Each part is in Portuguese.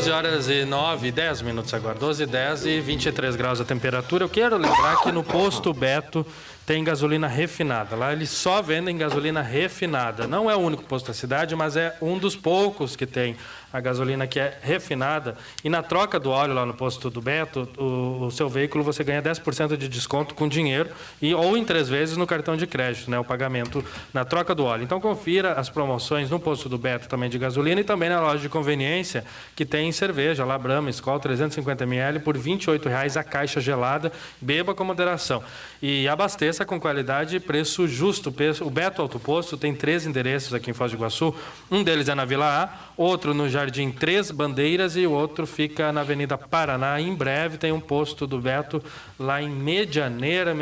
12 horas e 9, 10 minutos agora. 12 e 10 e 23 graus a temperatura. Eu quero lembrar que no posto Beto tem gasolina refinada. Lá eles só vendem gasolina refinada. Não é o único posto da cidade, mas é um dos poucos que tem a gasolina que é refinada. E na troca do óleo lá no posto do Beto, o seu veículo você ganha 10% de desconto com dinheiro ou em 3 vezes no cartão de crédito, né, o pagamento na troca do óleo. Então confira as promoções no posto do Beto também de gasolina e também na loja de conveniência que tem cerveja lá, Brahma, Skol 350 ml por R$ 28,00 a caixa gelada. Beba com moderação. E abasteça com qualidade e preço justo. O Beto Auto Posto tem 3 endereços aqui em Foz do Iguaçu. Um deles é na Vila A, outro no Jardim Três Bandeiras e o outro fica na Avenida Paraná. Em breve tem um posto do Beto lá em Medianeira,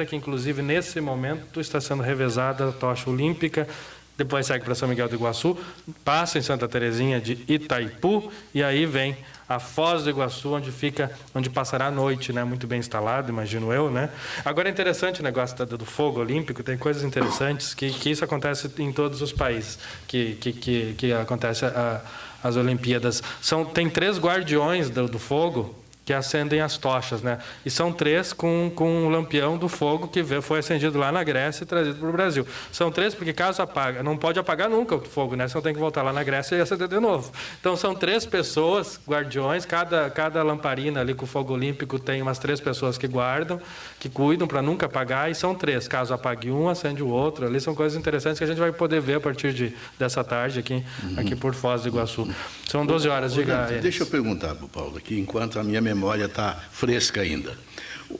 que inclusive nesse momento está sendo revezada a tocha olímpica. Depois segue para São Miguel do Iguaçu, passa em Santa Terezinha de Itaipu e aí vem a Foz do Iguaçu, onde passará a noite, né? Muito bem instalado, imagino eu, né? Agora é interessante o negócio do fogo olímpico, tem coisas interessantes que isso acontece em todos os países que acontece as Olimpíadas. Tem 3 guardiões do fogo que acendem as tochas, né? E são 3 com um lampião do fogo que foi acendido lá na Grécia e trazido para o Brasil. São 3 porque caso apaga, não pode apagar nunca o fogo, né? Senão tem que voltar lá na Grécia e acender de novo. Então são 3 pessoas, guardiões, cada lamparina ali com o fogo olímpico tem umas 3 pessoas que guardam, que cuidam para nunca apagar, e são 3. Caso apague um, acende o outro. Ali são coisas interessantes que a gente vai poder ver a partir dessa tarde aqui por Foz do Iguaçu. São 12 horas, diga. Deixa eu perguntar para o Paulo aqui, enquanto a minha memória está fresca ainda.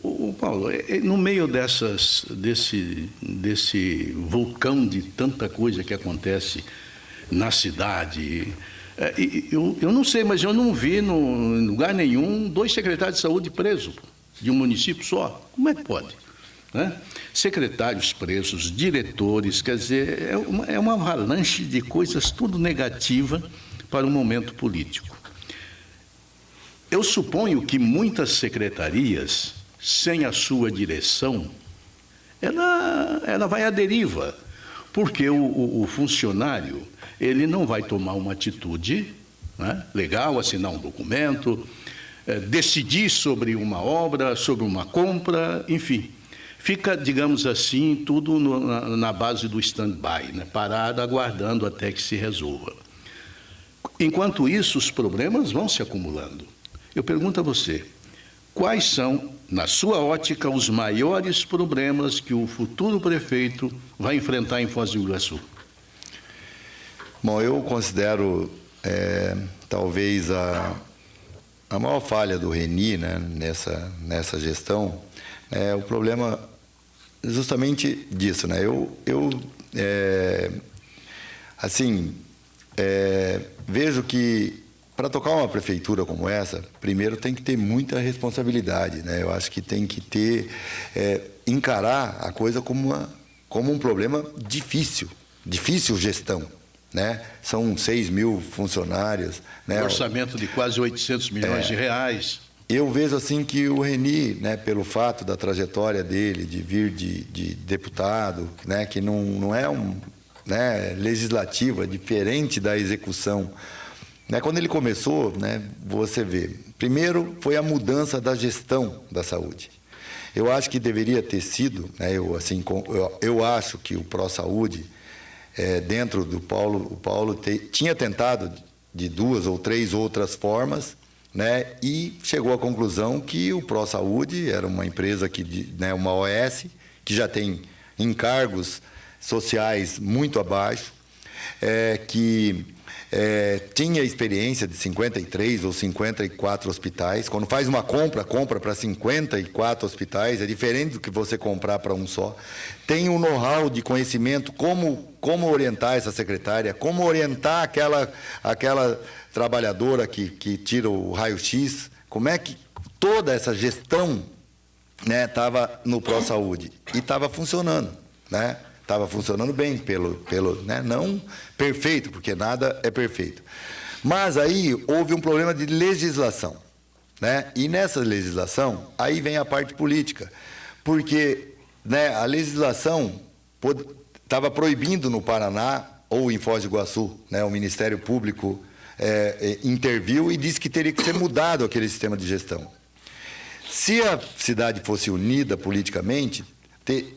O Paulo, no meio desse vulcão de tanta coisa que acontece na cidade, eu não sei, mas eu não vi em lugar nenhum 2 secretários de saúde presos de um município só. Como é que pode? Né? Secretários presos, diretores, quer dizer, é uma avalanche de coisas tudo negativa para o momento político. Eu suponho que muitas secretarias, sem a sua direção, ela vai à deriva, porque o funcionário ele não vai tomar uma atitude, né, legal, assinar um documento, decidir sobre uma obra, sobre uma compra, enfim. Fica, digamos assim, tudo na base do stand-by, né, parado, aguardando até que se resolva. Enquanto isso, os problemas vão se acumulando. Eu pergunto a você, quais são, na sua ótica, os maiores problemas que o futuro prefeito vai enfrentar em Foz do Iguaçu? Bom, eu considero, talvez, a maior falha do Reni, né, nessa gestão, o problema justamente disso, né? Vejo que para tocar uma prefeitura como essa, primeiro tem que ter muita responsabilidade, né? Eu acho que tem que encarar a coisa como um problema difícil gestão, né? São 6 mil funcionários, né? Um orçamento de quase 800 milhões de reais. Eu vejo assim que o Reni, né, pelo fato da trajetória dele de vir de deputado, né, que não é legislativa, diferente da execução. Quando ele começou, né, você vê, primeiro foi a mudança da gestão da saúde. Eu acho que deveria ter sido, né, eu acho que o ProSaúde, dentro do o Paulo tinha tentado de 2 ou 3 outras formas, né, e chegou à conclusão que o ProSaúde era uma empresa uma OS, que já tem encargos sociais muito abaixo, que tinha experiência de 53 ou 54 hospitais. Quando faz uma compra para 54 hospitais, é diferente do que você comprar para um só. Tem um know-how de conhecimento, como orientar essa secretária, como orientar aquela trabalhadora que tira o raio-x, como é que toda essa gestão, né, estava no ProSaúde e estava funcionando, né? Estava funcionando bem, né? Não perfeito, porque nada é perfeito. Mas aí houve um problema de legislação, né? E nessa legislação, aí vem a parte política, porque, né, a legislação estava proibindo no Paraná, ou em Foz do Iguaçu, né, o Ministério Público interviu e disse que teria que ser mudado aquele sistema de gestão. Se a cidade fosse unida politicamente,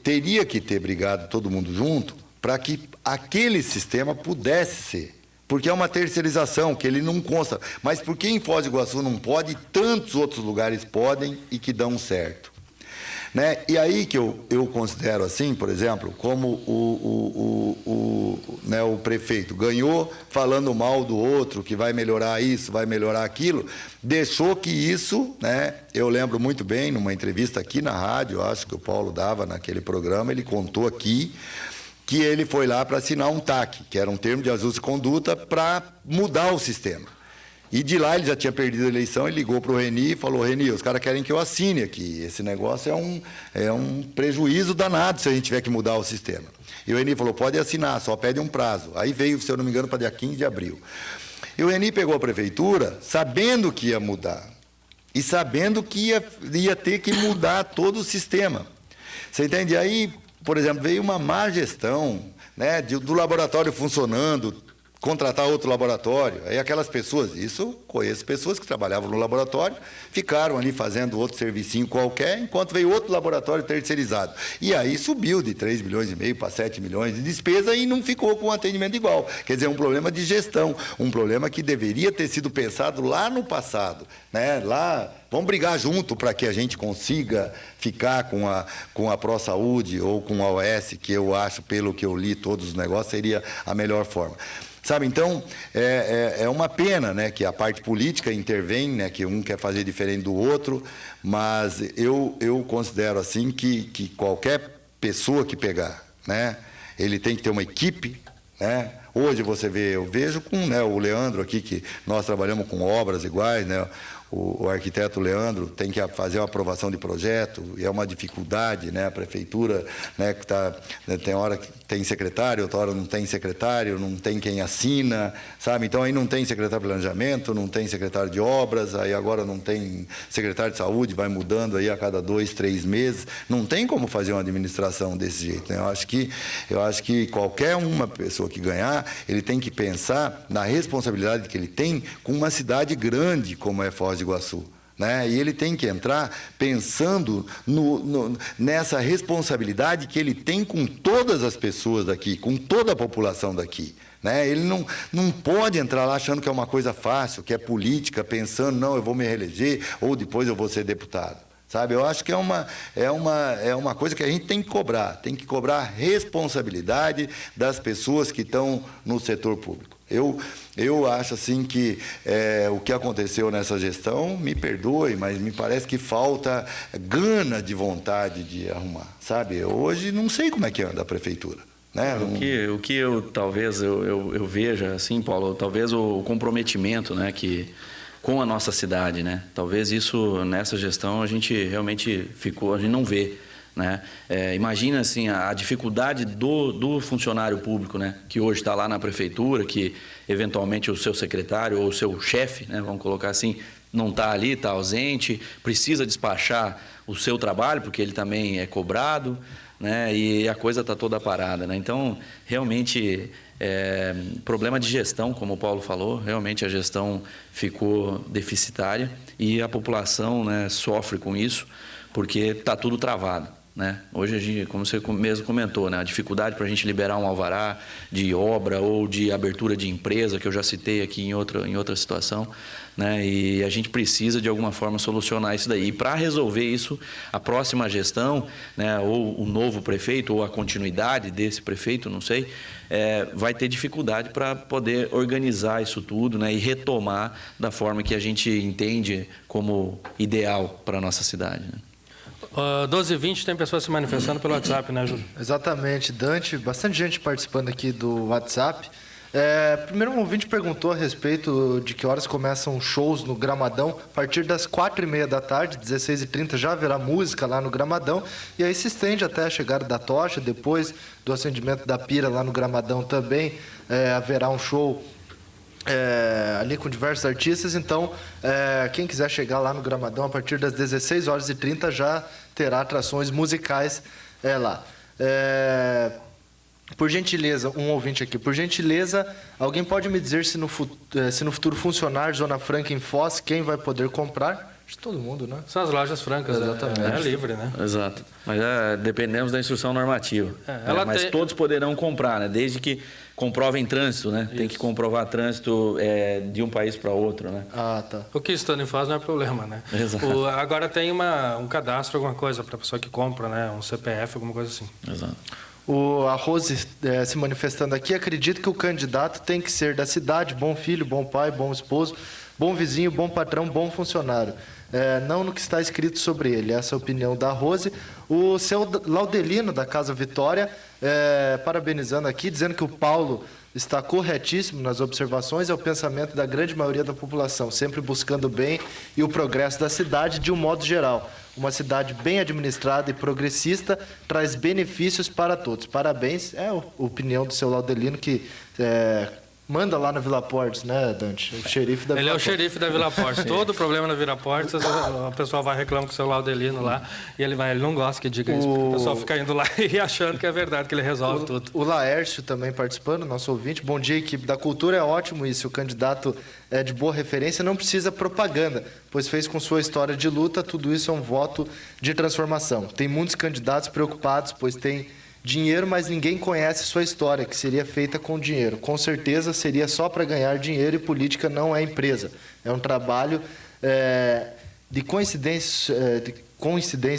teria que ter brigado todo mundo junto para que aquele sistema pudesse ser. Porque é uma terceirização, que ele não consta. Mas por que em Foz do Iguaçu não pode, tantos outros lugares podem e que dão certo? Né? E aí que eu considero assim, por exemplo, como o prefeito ganhou falando mal do outro, que vai melhorar isso, vai melhorar aquilo, deixou que isso, né, eu lembro muito bem, numa entrevista aqui na rádio, acho que o Paulo dava naquele programa, ele contou aqui, que ele foi lá para assinar um TAC, que era um termo de ajuste de conduta, para mudar o sistema. E de lá ele já tinha perdido a eleição, ele ligou para o Reni e falou: Reni, os caras querem que eu assine aqui, esse negócio é um prejuízo danado se a gente tiver que mudar o sistema. E o Reni falou: pode assinar, só pede um prazo. Aí veio, se eu não me engano, para dia 15 de abril. E o Reni pegou a prefeitura sabendo que ia mudar, e sabendo que ia ter que mudar todo o sistema. Você entende? Aí, por exemplo, veio uma má gestão, né, do laboratório funcionando, contratar outro laboratório. Aí aquelas pessoas, isso conheço pessoas que trabalhavam no laboratório, ficaram ali fazendo outro servicinho qualquer, enquanto veio outro laboratório terceirizado. E aí subiu de 3,5 milhões para 7 milhões de despesa e não ficou com um atendimento igual. Quer dizer, um problema de gestão, um problema que deveria ter sido pensado lá no passado, né? Lá, vamos brigar junto para que a gente consiga ficar com a ProSaúde ou com a OS, que eu acho, pelo que eu li, todos os negócios, seria a melhor forma. Sabe, então, é uma pena, né, que a parte política intervém, né, que um quer fazer diferente do outro, mas eu considero assim que qualquer pessoa que pegar, né, ele tem que ter uma equipe, né. Hoje você vê, eu vejo com, né, o Leandro aqui, que nós trabalhamos com obras iguais, né, o arquiteto Leandro tem que fazer uma aprovação de projeto, e é uma dificuldade, né? A prefeitura, né, que tem hora que tem secretário, outra hora não tem secretário, não tem quem assina, sabe? Então aí não tem secretário de planejamento, não tem secretário de obras, aí agora não tem secretário de saúde, vai mudando aí a cada 2, 3 meses. Não tem como fazer uma administração desse jeito, né? Eu acho que qualquer uma pessoa que ganhar, ele tem que pensar na responsabilidade que ele tem com uma cidade grande como é Foz do Iguaçu, né? E ele tem que entrar pensando nessa responsabilidade que ele tem com todas as pessoas daqui, com toda a população daqui, né? Ele não pode entrar lá achando que é uma coisa fácil, que é política, pensando, não, eu vou me reeleger ou depois eu vou ser deputado. Sabe, eu acho que é uma coisa que a gente tem que cobrar a responsabilidade das pessoas que estão no setor público. Eu acho assim que o que aconteceu nessa gestão, me perdoe, mas me parece que falta gana de vontade de arrumar, sabe? Hoje não sei como é que anda a prefeitura. Né? O que eu talvez eu veja, assim, Paulo, talvez o comprometimento, né, com a nossa cidade, né? Talvez isso, nessa gestão, a gente realmente a gente não vê, né? Imagina, assim, a dificuldade do funcionário público, né? Que hoje está lá na prefeitura, que eventualmente o seu secretário ou o seu chefe, né? Vamos colocar assim, não está ali, está ausente, precisa despachar o seu trabalho, porque ele também é cobrado, né? E a coisa está toda parada, né? Então, realmente, problema de gestão, como o Paulo falou, realmente a gestão ficou deficitária e a população, né, sofre com isso, porque está tudo travado, né? Hoje, a gente, como você mesmo comentou, né, a dificuldade para a gente liberar um alvará de obra ou de abertura de empresa, que eu já citei aqui em outra situação, né? E a gente precisa, de alguma forma, solucionar isso daí. E para resolver isso, a próxima gestão, né, ou o novo prefeito, ou a continuidade desse prefeito, não sei, vai ter dificuldade para poder organizar isso tudo, né, e retomar da forma que a gente entende como ideal para a nossa cidade, né? 12h20 tem pessoas se manifestando pelo WhatsApp, né, Júlio? Exatamente, Dante, bastante gente participando aqui do WhatsApp. Primeiro, um ouvinte perguntou a respeito de que horas começam shows no Gramadão. A partir das 4h30 da tarde, 16h30, já haverá música lá no Gramadão. E aí se estende até a chegada da tocha. Depois do acendimento da pira lá no Gramadão também haverá um show ali com diversos artistas. Então, quem quiser chegar lá no Gramadão, a partir das 16h30 já terá atrações musicais lá. Por gentileza, um ouvinte aqui. Por gentileza, alguém pode me dizer se no futuro funcionar Zona Franca em Foz, quem vai poder comprar? Acho que todo mundo, né? São as lojas francas, Exatamente. É livre, né? Exato. Mas dependemos da instrução normativa. Mas tem... todos poderão comprar, né? Desde que comprovem trânsito, né? Tem que comprovar trânsito de um país para outro, né? Ah, tá. O que estando em Foz não é problema, né? Exato. Agora tem um cadastro, alguma coisa para a pessoa que compra, né? Um CPF, alguma coisa assim. Exato. A Rose se manifestando aqui, acredito que o candidato tem que ser da cidade, bom filho, bom pai, bom esposo, bom vizinho, bom patrão, bom funcionário. Não no que está escrito sobre ele. Essa é a opinião da Rose. O seu Laudelino, da Casa Vitória, parabenizando aqui, dizendo que o Paulo está corretíssimo nas observações, é o pensamento da grande maioria da população, sempre buscando o bem e o progresso da cidade de um modo geral. Uma cidade bem administrada e progressista traz benefícios para todos. Parabéns. É a opinião do seu Laudelino, que manda lá na Vila Portes, né, Dante? O xerife da Vila Portes. Ele é o xerife da Vila Portes. Todo problema na Vila Portes, a pessoa vai reclamar com o seu Laudelino lá, e ele não gosta que diga isso, porque o pessoal fica indo lá e achando que é verdade, que ele resolve tudo. O Laércio também participando, nosso ouvinte. Bom dia, equipe da Cultura. É ótimo isso. O candidato é de boa referência, não precisa propaganda, pois fez com sua história de luta, tudo isso é um voto de transformação. Tem muitos candidatos preocupados, pois tem dinheiro, mas ninguém conhece sua história, que seria feita com dinheiro. Com certeza seria só para ganhar dinheiro, e política não é empresa. É um trabalho de coincidência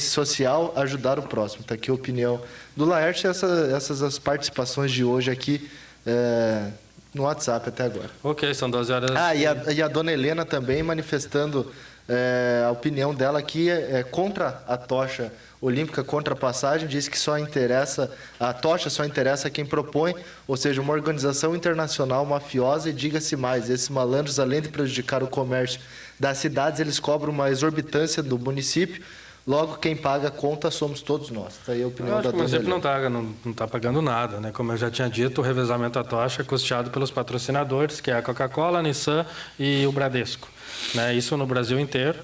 social, ajudar o próximo. Está aqui a opinião do Laércio, essas as participações de hoje aqui no WhatsApp até agora. Ok, são 12 horas. E a dona Helena também manifestando a opinião dela aqui contra a tocha olímpica, contra a passagem, diz que a tocha só interessa a quem propõe, ou seja, uma organização internacional mafiosa, e diga-se mais, esses malandros, além de prejudicar o comércio das cidades, eles cobram uma exorbitância do município, logo quem paga a conta somos todos nós. Está aí a opinião da dona Helena. O município não está pagando nada, né? Como eu já tinha dito, o revezamento da tocha é custeado pelos patrocinadores, que é a Coca-Cola, a Nissan e o Bradesco. Né? Isso no Brasil inteiro.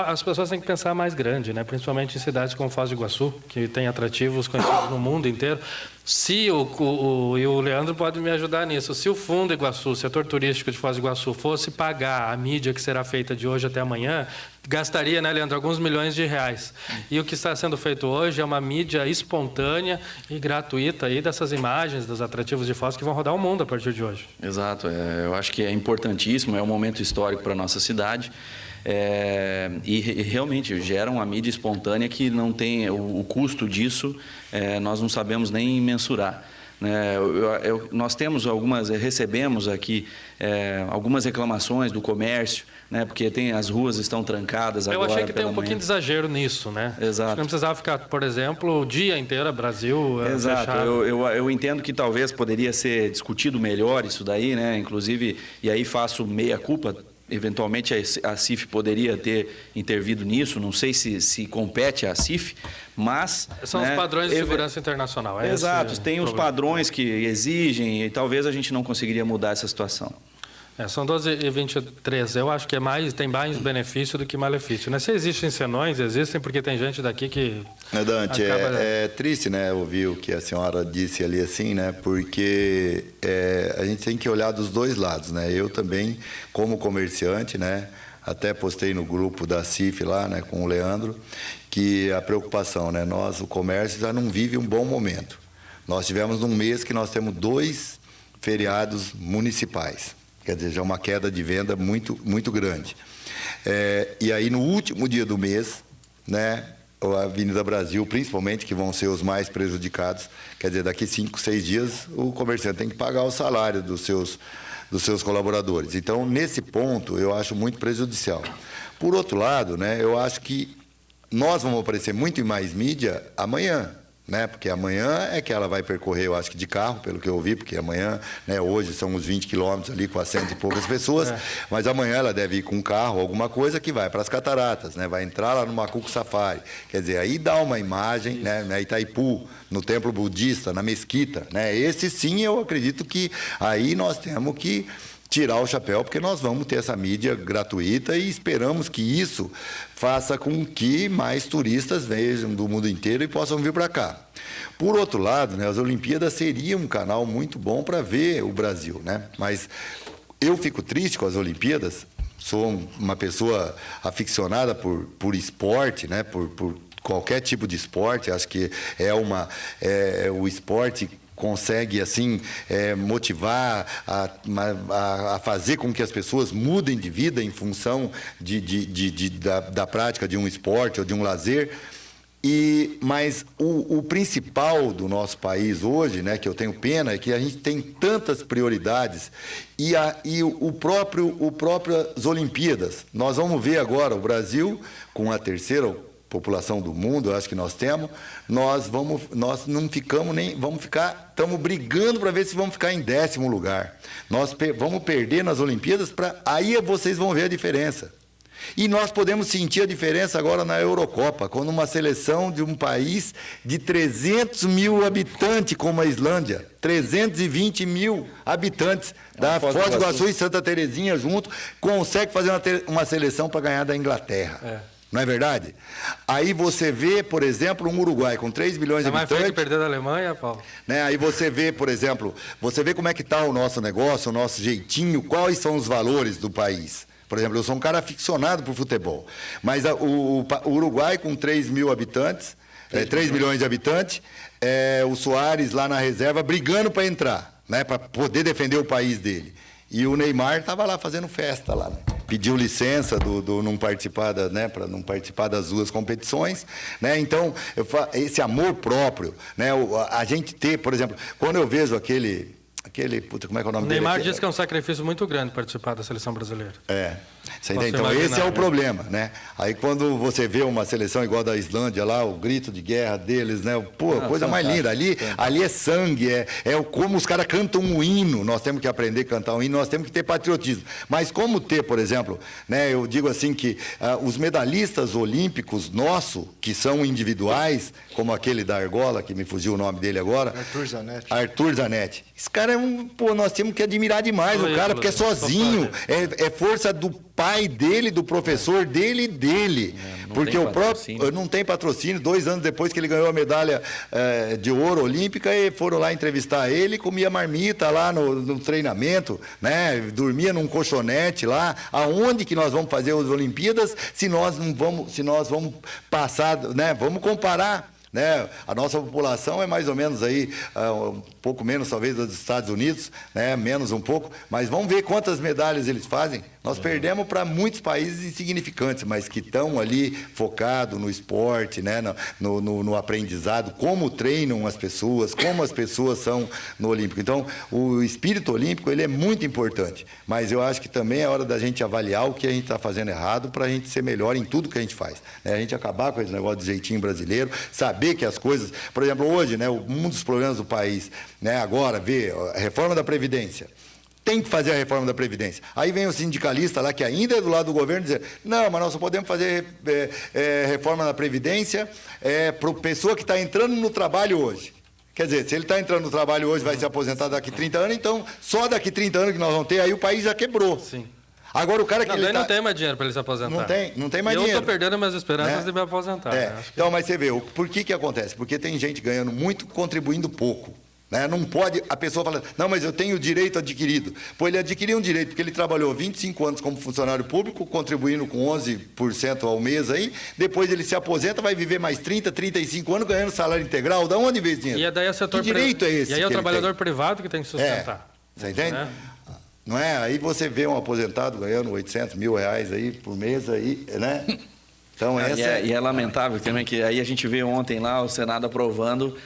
As pessoas têm que pensar mais grande, né? Principalmente em cidades como Foz do Iguaçu, que tem atrativos conhecidos no mundo inteiro. Se o Leandro pode me ajudar nisso, se o Fundo Iguaçu, o setor turístico de Foz do Iguaçu, fosse pagar a mídia que será feita de hoje até amanhã, gastaria, né, Leandro, alguns milhões de reais. E o que está sendo feito hoje é uma mídia espontânea e gratuita aí dessas imagens dos atrativos de Foz que vão rodar o mundo a partir de hoje. Exato. Eu acho que é importantíssimo, é um momento histórico para a nossa cidade. E realmente gera uma mídia espontânea que não tem o custo disso, nós não sabemos nem mensurar. Nós recebemos aqui algumas reclamações do comércio, né, porque as ruas estão trancadas agora. Eu achei que tem um manhã. pouquinho de exagero nisso, né? Exato. Não precisava ficar, por exemplo, o dia inteiro Brasil Exato. fechado. Eu entendo que talvez poderia ser discutido melhor isso daí, né? Inclusive, e aí faço meia-culpa. Eventualmente a CIF poderia ter intervido nisso, não sei se compete à CIF, mas... São os padrões de segurança internacional. Exato, tem os padrões que exigem e talvez a gente não conseguiria mudar essa situação. São 12h23. Eu acho que tem mais benefício do que malefício. Né? Se existem senões, existem porque tem gente daqui que... Dante, é triste, né, ouvir o que a senhora disse ali assim, né, porque a gente tem que olhar dos dois lados, né, eu também, como comerciante, né, até postei no grupo da CIF lá, né, com o Leandro, que a preocupação, né, o comércio já não vive um bom momento. Nós tivemos num mês que nós temos 2 feriados municipais. Quer dizer, já é uma queda de venda muito, muito grande. E aí, no último dia do mês, né, a Avenida Brasil, principalmente, que vão ser os mais prejudicados, quer dizer, daqui 5, 6 dias, o comerciante tem que pagar o salário dos seus colaboradores. Então, nesse ponto, eu acho muito prejudicial. Por outro lado, né, eu acho que nós vamos aparecer muito em mais mídia amanhã. Né? Porque amanhã é que ela vai percorrer, eu acho que de carro, pelo que eu ouvi, porque amanhã, né, hoje são uns 20 quilômetros ali com as 100 e poucas pessoas, mas amanhã ela deve ir com um carro, alguma coisa que vai para as cataratas, né? Vai entrar lá no Macuco Safari. Quer dizer, aí dá uma imagem, né, na Itaipu, no templo budista, na mesquita, né? Esse sim, eu acredito que aí nós temos que tirar o chapéu, porque nós vamos ter essa mídia gratuita e esperamos que isso faça com que mais turistas vejam do mundo inteiro e possam vir para cá. Por outro lado, né, as Olimpíadas seriam um canal muito bom para ver o Brasil, né? Mas eu fico triste com as Olimpíadas, sou uma pessoa aficionada por esporte, né? Por qualquer tipo de esporte, acho que o esporte consegue assim motivar a fazer com que as pessoas mudem de vida em função da prática de um esporte ou de um lazer. Mas o principal do nosso país hoje, né, que eu tenho pena, é que a gente tem tantas prioridades e o próprias Olimpíadas. Nós vamos ver agora o Brasil com a terceira população do mundo, eu acho que nós temos, nós não ficamos estamos brigando para ver se vamos ficar em 10º lugar. Nós vamos perder nas Olimpíadas, aí vocês vão ver a diferença. E nós podemos sentir a diferença agora na Eurocopa, quando uma seleção de um país de 300 mil habitantes, como a Islândia, 320 mil habitantes, da Foz do Iguaçu e Santa Terezinha junto, consegue fazer uma seleção para ganhar da Inglaterra. Não é verdade? Aí você vê, por exemplo, um Uruguai com 3 milhões de habitantes. É mais fácil perder da Alemanha, Paulo? Né? Aí você vê, por exemplo, como é que está o nosso negócio, o nosso jeitinho, quais são os valores do país. Por exemplo, eu sou um cara aficionado por futebol, mas o Uruguai com 3 mil habitantes, 3 milhões de habitantes, o Soares lá na reserva brigando para entrar, né? Para poder defender o país dele. E o Neymar estava lá fazendo festa lá, né? Pediu licença para não participar das duas competições, né? Então, esse amor próprio, né? A gente ter, por exemplo, quando eu vejo aquele como é que é o nome dele? O Neymar disse que é um sacrifício muito grande participar da seleção brasileira. Você entende? Então, esse é o problema, né? Aí, quando você vê uma seleção igual a da Islândia lá, o grito de guerra deles, né? Pô, coisa mais linda. Ali é sangue, como os caras cantam um hino. Nós temos que aprender a cantar um hino, nós temos que ter patriotismo. Mas como ter, por exemplo, né? Eu digo assim que os medalhistas olímpicos nossos, que são individuais, como aquele da argola, que me fugiu o nome dele agora. Arthur Zanetti. Esse cara nós temos que admirar demais o cara, porque é sozinho, é força do pai dele, do professor dele e dele. Porque o próprio não tem patrocínio. 2 anos depois que ele ganhou a medalha de ouro olímpica, e foram lá entrevistar ele, comia marmita lá no treinamento, né? Dormia num colchonete lá. Aonde que nós vamos fazer as Olimpíadas se nós vamos passar, né? Vamos comparar. Né? A nossa população é mais ou menos aí, um pouco menos talvez dos Estados Unidos, né? Menos um pouco, mas vamos ver quantas medalhas eles fazem. Nós perdemos para muitos países insignificantes, mas que estão ali focados no esporte, né? no aprendizado, como treinam as pessoas, como as pessoas são no Olímpico. Então, o espírito olímpico ele é muito importante, mas eu acho que também é hora da gente avaliar o que a gente está fazendo errado para a gente ser melhor em tudo que a gente faz. Né? A gente acabar com esse negócio de jeitinho brasileiro, saber que as coisas... Por exemplo, hoje, né, um dos problemas do país, né, agora, a reforma da Previdência. Tem que fazer a reforma da Previdência. Aí vem o sindicalista lá, que ainda é do lado do governo, dizer, não, mas nós só podemos fazer reforma da Previdência para a pessoa que está entrando no trabalho hoje. Quer dizer, se ele está entrando no trabalho hoje, vai se aposentar daqui 30 anos, então só daqui 30 anos que nós vamos ter, aí o país já quebrou. Sim. Agora o cara que não tem mais dinheiro para ele se aposentar. Não tem mais dinheiro. Eu estou perdendo minhas esperanças de me aposentar. Então, mas você vê, por que acontece? Porque tem gente ganhando muito, contribuindo pouco. Né? Não pode, a pessoa fala, não, mas eu tenho o direito adquirido. Pô, ele adquiriu um direito, porque ele trabalhou 25 anos como funcionário público, contribuindo com 11% ao mês aí, depois ele se aposenta, vai viver mais 30, 35 anos ganhando salário integral. Da onde veio esse dinheiro? E daí é setor que direito é esse? E aí é o trabalhador privado que tem que sustentar. Você entende? Não é? Aí você vê um aposentado ganhando 800 mil reais aí por mês, aí, né? Então, e é lamentável também que aí a gente vê ontem lá o Senado aprovando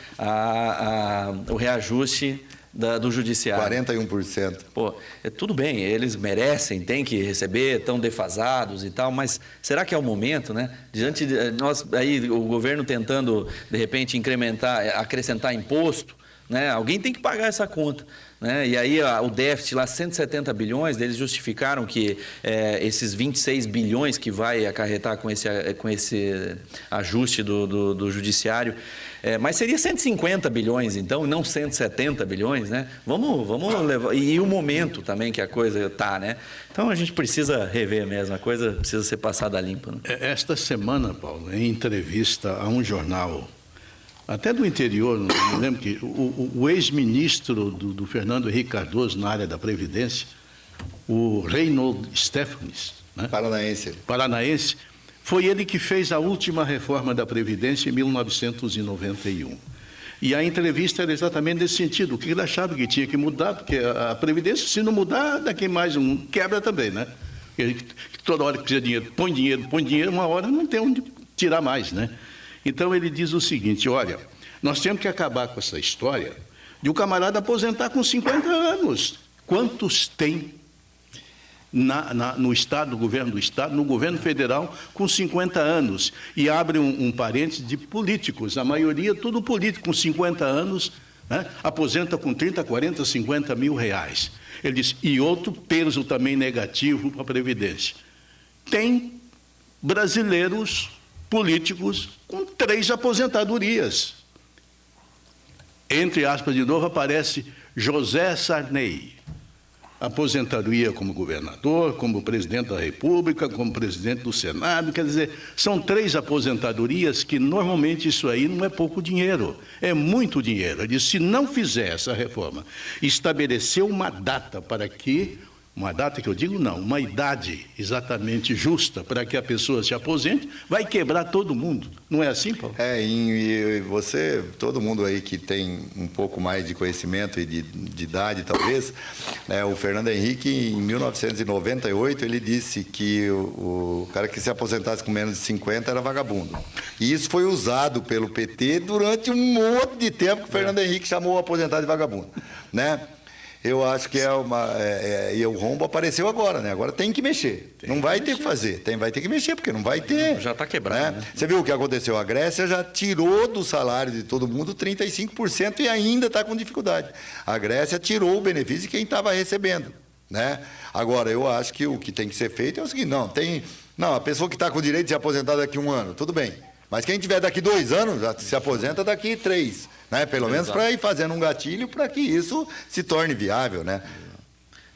o reajuste do judiciário. 41%. Pô, tudo bem, eles merecem, têm que receber, estão defasados e tal, mas será que é o momento, né? Diante de nós, aí o governo tentando, de repente, acrescentar imposto, né? Alguém tem que pagar essa conta. né? E aí o déficit lá, 170 bilhões, eles justificaram que esses 26 bilhões que vai acarretar com esse ajuste do judiciário, mas seria 150 bilhões, então, e não 170 bilhões, né? Vamos levar... E o momento também que a coisa está, né? Então, a gente precisa rever mesmo, a coisa precisa ser passada limpa. Né? Esta semana, Paulo, em entrevista a um jornal, até do interior, não lembro que o ex-ministro do Fernando Henrique Cardoso na área da Previdência, o Reynold Stefanes, né? Paranaense, foi ele que fez a última reforma da Previdência em 1991. E a entrevista era exatamente nesse sentido, o que ele achava que tinha que mudar, porque a Previdência, se não mudar, daqui mais um quebra também, né? Toda hora que precisa de dinheiro, põe dinheiro, uma hora não tem onde tirar mais, né? Então ele diz o seguinte, olha, nós temos que acabar com essa história de o camarada aposentar com 50 anos. Quantos tem no Estado, no governo do Estado, no governo federal, com 50 anos? E abre um parênteses de políticos, a maioria tudo político, com 50 anos, né, aposenta com 30, 40, 50 mil reais. Ele diz, e outro peso também negativo para a Previdência. Tem brasileiros políticos com 3 aposentadorias. Entre aspas, de novo, aparece José Sarney. Aposentadoria como governador, como presidente da República, como presidente do Senado. Quer dizer, são 3 aposentadorias que normalmente isso aí não é pouco dinheiro, é muito dinheiro. Ele disse, se não fizer essa reforma, estabelecer uma data para que... Uma data que eu digo não, uma idade exatamente justa para que a pessoa se aposente, vai quebrar todo mundo. Não é assim, Paulo? E você, todo mundo aí que tem um pouco mais de conhecimento e de idade, talvez, né, o Fernando Henrique, em 1998, ele disse que o cara que se aposentasse com menos de 50 era vagabundo. E isso foi usado pelo PT durante um monte de tempo que o Fernando Henrique chamou o aposentado de vagabundo, né? Eu acho que e o rombo apareceu agora, né? Agora tem que mexer. Não vai ter o que fazer. Vai ter que mexer, porque não vai ter. Já está quebrado. Né? Você viu o que aconteceu? A Grécia já tirou do salário de todo mundo 35% e ainda está com dificuldade. A Grécia tirou o benefício de quem estava recebendo, né? Agora, eu acho que o que tem que ser feito é o seguinte, a pessoa que está com o direito de se aposentar daqui 1 ano, tudo bem. Mas quem tiver daqui 2 anos, já se aposenta daqui 3, né? Pelo menos para ir fazendo um gatilho para que isso se torne viável, né?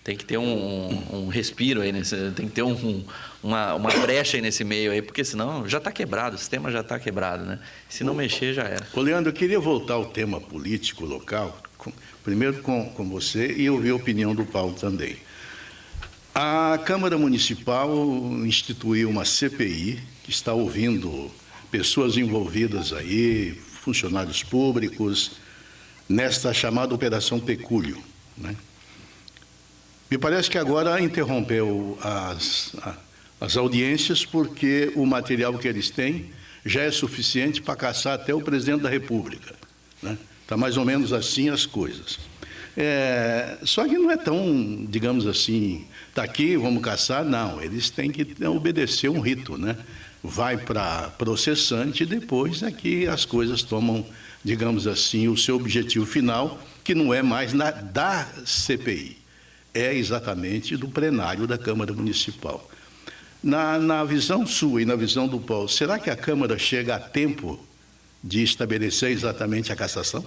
Tem que ter um respiro aí, tem que ter uma brecha aí nesse meio aí, porque senão já está quebrado, o sistema já está quebrado, né? Se não mexer, já era. Ô, Leandro, eu queria voltar ao tema político local, primeiro com você e ouvir a opinião do Paulo também. A Câmara Municipal instituiu uma CPI que está ouvindo pessoas envolvidas aí, funcionários públicos, nesta chamada Operação Pecúlio, né? Me parece que agora interrompeu as audiências porque o material que eles têm já é suficiente para caçar até o presidente da República, né? Está mais ou menos assim as coisas. Só que não é tão, digamos assim, está aqui, vamos caçar, não. Eles têm que obedecer um rito, né? Vai para processante e depois é que as coisas tomam, digamos assim, o seu objetivo final, que não é mais da CPI, é exatamente do plenário da Câmara Municipal. Na visão sua e na visão do Paulo, será que a Câmara chega a tempo de estabelecer exatamente a cassação?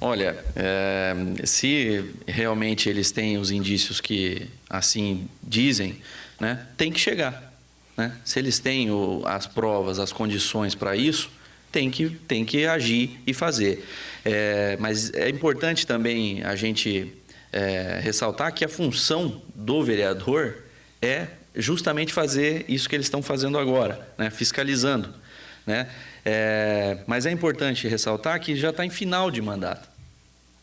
Olha, se realmente eles têm os indícios que assim dizem, né, tem que chegar. Né? Se eles têm as provas, as condições para isso, tem que agir e fazer. Mas é importante também a gente ressaltar que a função do vereador é justamente fazer isso que eles estão fazendo agora, né? Fiscalizando, né? Mas é importante ressaltar que já está em final de mandato,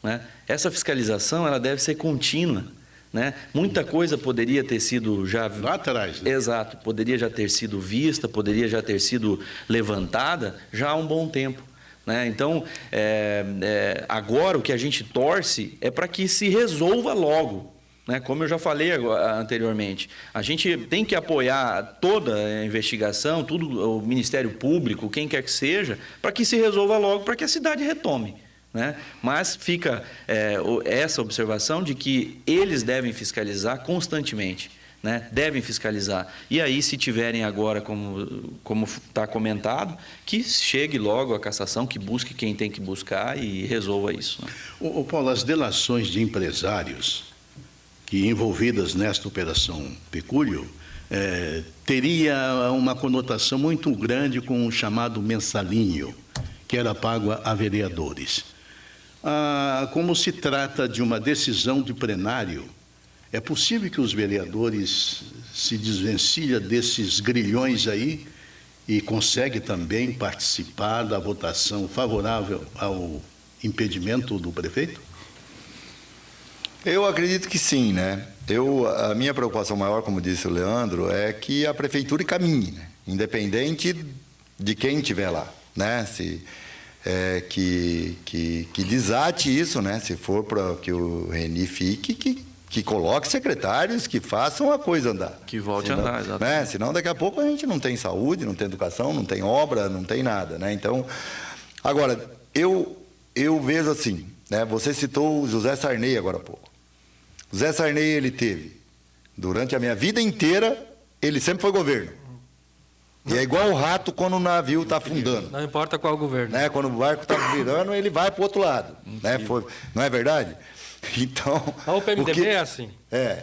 né? Essa fiscalização ela deve ser contínua, né? Muita coisa poderia ter sido já... Lá atrás, né? Exato, poderia já ter sido vista, poderia já ter sido levantada já há um bom tempo, né? Então, agora o que a gente torce é para que se resolva logo, né? Como eu já falei anteriormente, a gente tem que apoiar toda a investigação, tudo, o Ministério Público, quem quer que seja, para que se resolva logo, para que a cidade retome, né? Mas fica essa observação de que eles devem fiscalizar constantemente, né? Devem fiscalizar. E aí, se tiverem agora, como está comentado, que chegue logo a cassação, que busque quem tem que buscar e resolva isso, né? Ô Paulo, as delações de empresários que envolvidas nesta operação Pecúlio teria uma conotação muito grande com o chamado mensalinho, que era pago a vereadores. Como se trata de uma decisão de plenário, é possível que os vereadores se desvencilhem desses grilhões aí e conseguem também participar da votação favorável ao impedimento do prefeito? Eu acredito que sim, né? A minha preocupação maior, como disse o Leandro, é que a prefeitura caminhe, né? Independente de quem estiver lá, né? Que desate isso, né? Se for para que o Reni fique, que coloque secretários que façam a coisa andar. Que volte a andar, exatamente. Né? Senão, daqui a pouco, a gente não tem saúde, não tem educação, não tem obra, não tem nada, né? Então, agora, eu vejo assim, né? Você citou o José Sarney agora há pouco. O José Sarney, ele teve, durante a minha vida inteira, ele sempre foi governo. E é igual o rato quando o navio está afundando. Não importa qual governo. Né? Quando o barco está virando, ele vai para o outro lado. Né? Não é verdade? Então, o PMDB é assim.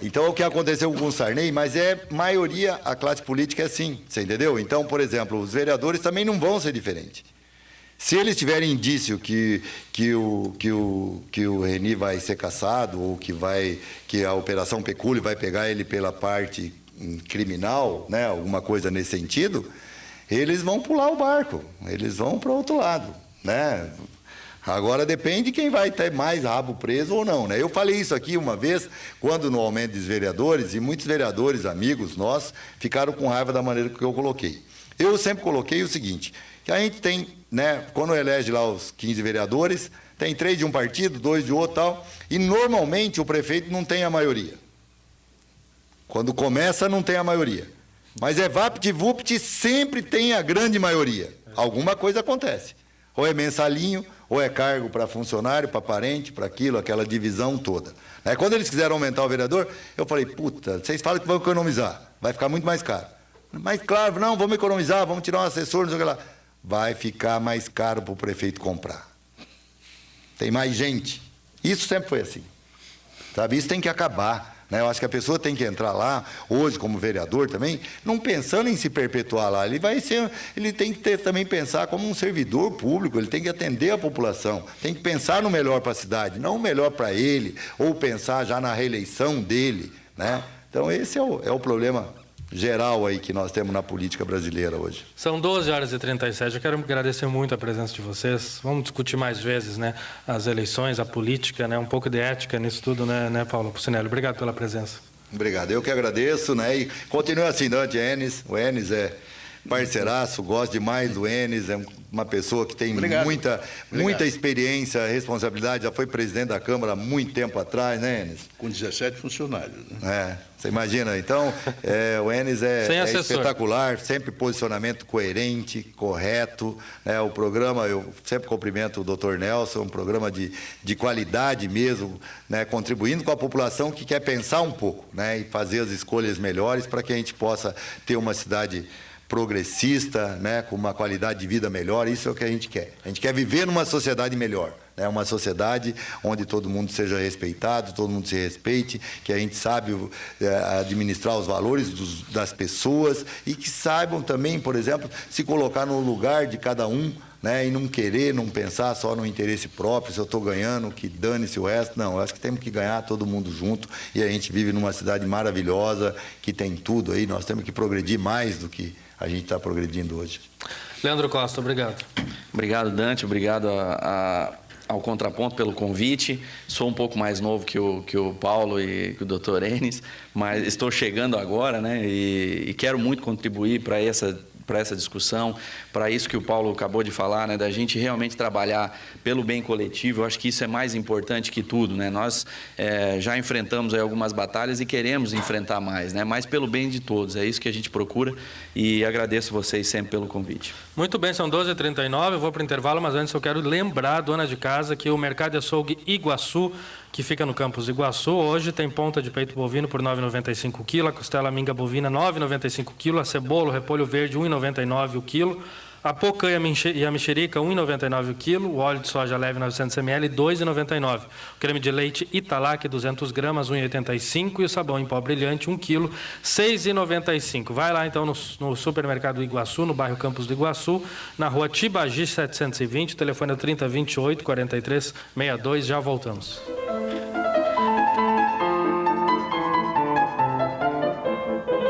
Então, o que aconteceu com o Sarney, mas maioria, a classe política é assim, você entendeu? Então, por exemplo, os vereadores também não vão ser diferentes. Se eles tiverem indício que o Reni vai ser cassado ou que a Operação Pecúlio vai pegar ele pela parte criminal, né, alguma coisa nesse sentido, eles vão pular o barco, eles vão para o outro lado, né? Agora depende quem vai ter mais rabo preso ou não, né? Eu falei isso aqui uma vez, quando no aumento dos vereadores, e muitos vereadores, amigos nossos, ficaram com raiva da maneira que eu coloquei. Eu sempre coloquei o seguinte, que a gente tem, né, quando elege lá os 15 vereadores, tem 3 de um partido, 2 de outro e tal, e normalmente o prefeito não tem a maioria. Quando começa, não tem a maioria. Mas vapt-vupt, sempre tem a grande maioria. Alguma coisa acontece. Ou é mensalinho, ou é cargo para funcionário, para parente, para aquilo, aquela divisão toda. Quando eles quiseram aumentar o vereador, eu falei, puta, vocês falam que vão economizar, vai ficar muito mais caro. Mas claro, não, vamos economizar, vamos tirar um assessor, não sei o que lá. Vai ficar mais caro para o prefeito comprar. Tem mais gente. Isso sempre foi assim. Sabe? Isso tem que acabar. Né? Eu acho que a pessoa tem que entrar lá, hoje como vereador também, não pensando em se perpetuar lá. Ele tem que também pensar como um servidor público, ele tem que atender a população, tem que pensar no melhor para a cidade, não o melhor para ele, ou pensar já na reeleição dele. Né? Então esse é o problema geral aí que nós temos na política brasileira hoje. São 12h37. Eu quero agradecer muito a presença de vocês. Vamos discutir mais vezes, né, as eleições, a política, né, um pouco de ética nisso tudo, né Paulo Pucinelli? Obrigado pela presença. Obrigado. Eu que agradeço, né? E continue assim, Dante Enes. O Enes é parceiraço, gosto demais do Enes, é uma pessoa que tem muita experiência, responsabilidade, já foi presidente da Câmara há muito tempo atrás, né, Enes? Com 17 funcionários, né? Você imagina, então, o Enes é espetacular, sempre posicionamento coerente, correto, né? O programa, eu sempre cumprimento o Dr. Nelson, um programa de qualidade mesmo, né? Contribuindo com a população que quer pensar um pouco, né? E fazer as escolhas melhores para que a gente possa ter uma cidade progressista, né, com uma qualidade de vida melhor. Isso é o que a gente quer. A gente quer viver numa sociedade melhor, né, uma sociedade onde todo mundo seja respeitado, todo mundo se respeite, que a gente sabe administrar os valores das pessoas e que saibam também, por exemplo, se colocar no lugar de cada um, né, e não pensar só no interesse próprio, se eu estou ganhando, que dane-se o resto. Não, eu acho que temos que ganhar todo mundo junto e a gente vive numa cidade maravilhosa, que tem tudo aí, nós temos que progredir mais do que a gente está progredindo hoje. Leandro Costa, obrigado. Obrigado, Dante, obrigado ao Contraponto pelo convite. Sou um pouco mais novo que o Paulo e que o Dr. Enes, mas estou chegando agora, né, e quero muito contribuir para para essa discussão, para isso que o Paulo acabou de falar, né, da gente realmente trabalhar pelo bem coletivo. Eu acho que isso é mais importante que tudo, né? Nós já enfrentamos aí algumas batalhas e queremos enfrentar mais, né? Mas pelo bem de todos, é isso que a gente procura, e agradeço vocês sempre pelo convite. Muito bem, são 12h39, eu vou para o intervalo, mas antes eu quero lembrar a dona de casa que o Mercado de Açougue Iguaçu, que fica no campus Iguaçu, hoje tem ponta de peito bovino por R$ 9,95 o quilo, a costela minga bovina R$ 9,95 o quilo, a cebola, o repolho verde R$ 1,99 o quilo, a poca e a mexerica R$ 1,99 o quilo, o óleo de soja leve 900 ml R$ 2,99. O creme de leite Italac 200 gramas R$ 1,85 e o sabão em pó brilhante 1 quilo R$ 6,95. Vai lá então no supermercado Iguaçu, no bairro Campos do Iguaçu, na rua Tibagi 720, o telefone é 3028 4362, já voltamos.